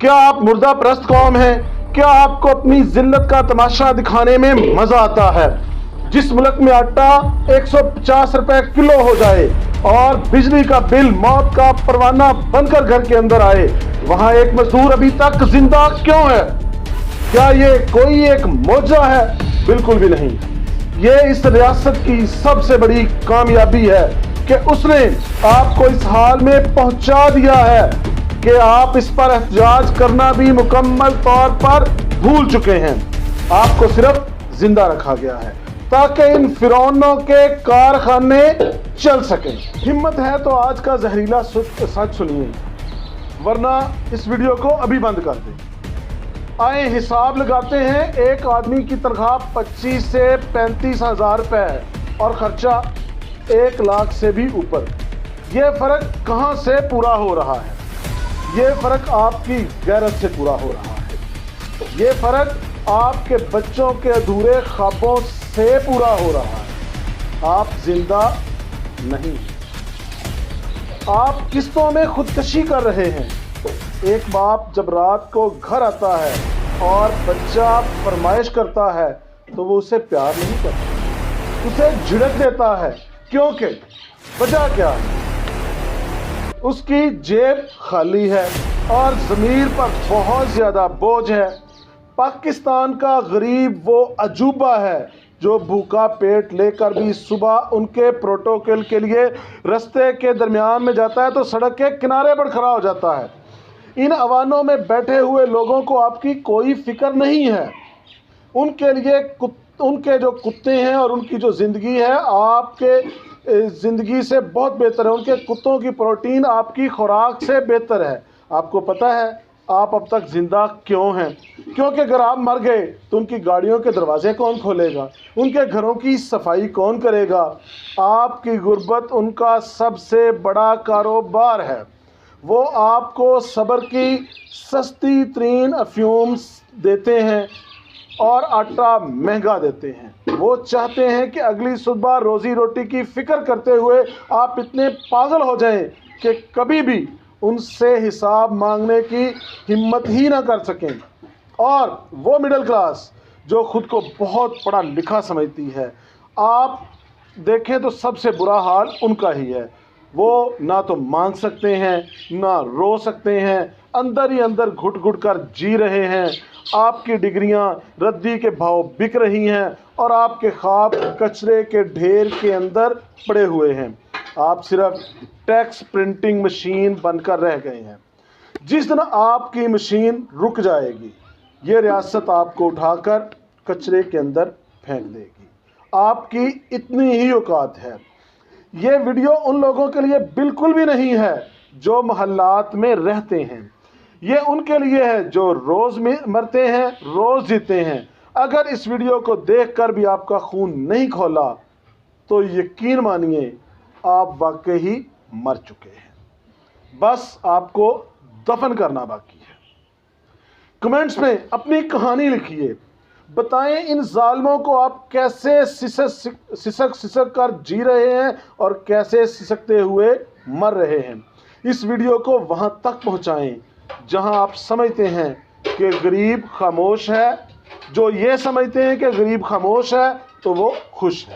क्या आप मुर्दा परस्त कौम हैं? क्या आपको अपनी जिल्लत का तमाशा दिखाने में मजा आता है? जिस मुल्क में आटा 150 रुपए किलो हो जाए और बिजली का बिल मौत का परवाना बनकर घर के अंदर आए, वहां एक मजदूर अभी तक जिंदा क्यों है? क्या ये कोई एक मौजा है? बिल्कुल भी नहीं। ये इस रियासत की सबसे बड़ी कामयाबी है कि उसने आपको इस हाल में पहुंचा दिया है कि आप इस पर एहतजाज करना भी मुकम्मल तौर पर भूल चुके हैं। आपको सिर्फ जिंदा रखा गया है ताकि इन फिरौनों के कारखाने चल सकें। हिम्मत है तो आज का जहरीला सच सुनिए, वरना इस वीडियो को अभी बंद कर दें। आए हिसाब लगाते हैं, एक आदमी की तनख्वाह 25 से 35 हज़ार रुपये है और खर्चा 1 लाख से भी ऊपर। ये फ़र्क कहाँ से पूरा हो रहा है? ये फ़र्क आपकी गैरत से पूरा हो रहा है। ये फ़र्क आपके बच्चों के अधूरे ख्वाबों से पूरा हो रहा है। आप जिंदा नहीं, आप किस्तों में खुदकशी कर रहे हैं। एक बाप जब रात को घर आता है और बच्चा फरमाइश करता है तो वो उसे प्यार नहीं करता, उसे झिड़क देता है। क्योंकि वजह क्या है? उसकी जेब खाली है और ज़मीर पर बहुत ज़्यादा बोझ है। पाकिस्तान का गरीब वो अजूबा है जो भूखा पेट लेकर भी सुबह उनके प्रोटोकॉल के लिए रास्ते के दरमियान में जाता है तो सड़क के किनारे पर खड़ा हो जाता है। इन अवानों में बैठे हुए लोगों को आपकी कोई फिक्र नहीं है। उनके लिए उनके जो कुत्ते हैं और उनकी जो ज़िंदगी है आपके ज़िंदगी से बहुत बेहतर है। उनके कुत्तों की प्रोटीन आपकी खुराक से बेहतर है। आपको पता है आप अब तक ज़िंदा क्यों हैं? क्योंकि अगर आप मर गए तो उनकी गाड़ियों के दरवाजे कौन खोलेगा? उनके घरों की सफाई कौन करेगा? आपकी गुर्बत उनका सबसे बड़ा कारोबार है। वो आपको सब्र की सस्ती तरीन अफ्यूम देते हैं और आटा महंगा देते हैं। वो चाहते हैं कि अगली सुबह रोज़ी रोटी की फ़िक्र करते हुए आप इतने पागल हो जाएं कि कभी भी उनसे हिसाब मांगने की हिम्मत ही ना कर सकें। और वो मिडिल क्लास जो ख़ुद को बहुत पढ़ा लिखा समझती है, आप देखें तो सबसे बुरा हाल उनका ही है। वो ना तो मांग सकते हैं ना रो सकते हैं, अंदर ही अंदर घुट घुट कर जी रहे हैं। आपकी डिग्रियां रद्दी के भाव बिक रही हैं और आपके ख्वाब कचरे के ढेर के अंदर पड़े हुए हैं। आप सिर्फ टैक्स प्रिंटिंग मशीन बनकर रह गए हैं। जिस दिन आपकी मशीन रुक जाएगी, ये रियासत आपको उठाकर कचरे के अंदर फेंक देगी। आपकी इतनी ही औकात है। ये वीडियो उन लोगों के लिए बिल्कुल भी नहीं है जो मोहल्लात में रहते हैं। ये उनके लिए है जो रोज़ मरते हैं, रोज़ जीते हैं। अगर इस वीडियो को देखकर भी आपका खून नहीं खोला तो यकीन मानिए आप वाकई ही मर चुके हैं। बस आपको दफन करना बाकी है। कमेंट्स में अपनी कहानी लिखिए। बताएं इन जालिमों को आप कैसे सिसक कर जी रहे हैं और कैसे सिसकते हुए मर रहे हैं। इस वीडियो को वहां तक पहुंचाएं जहां आप समझते हैं कि गरीब खामोश है। जो ये समझते हैं कि गरीब खामोश है तो वो खुश है।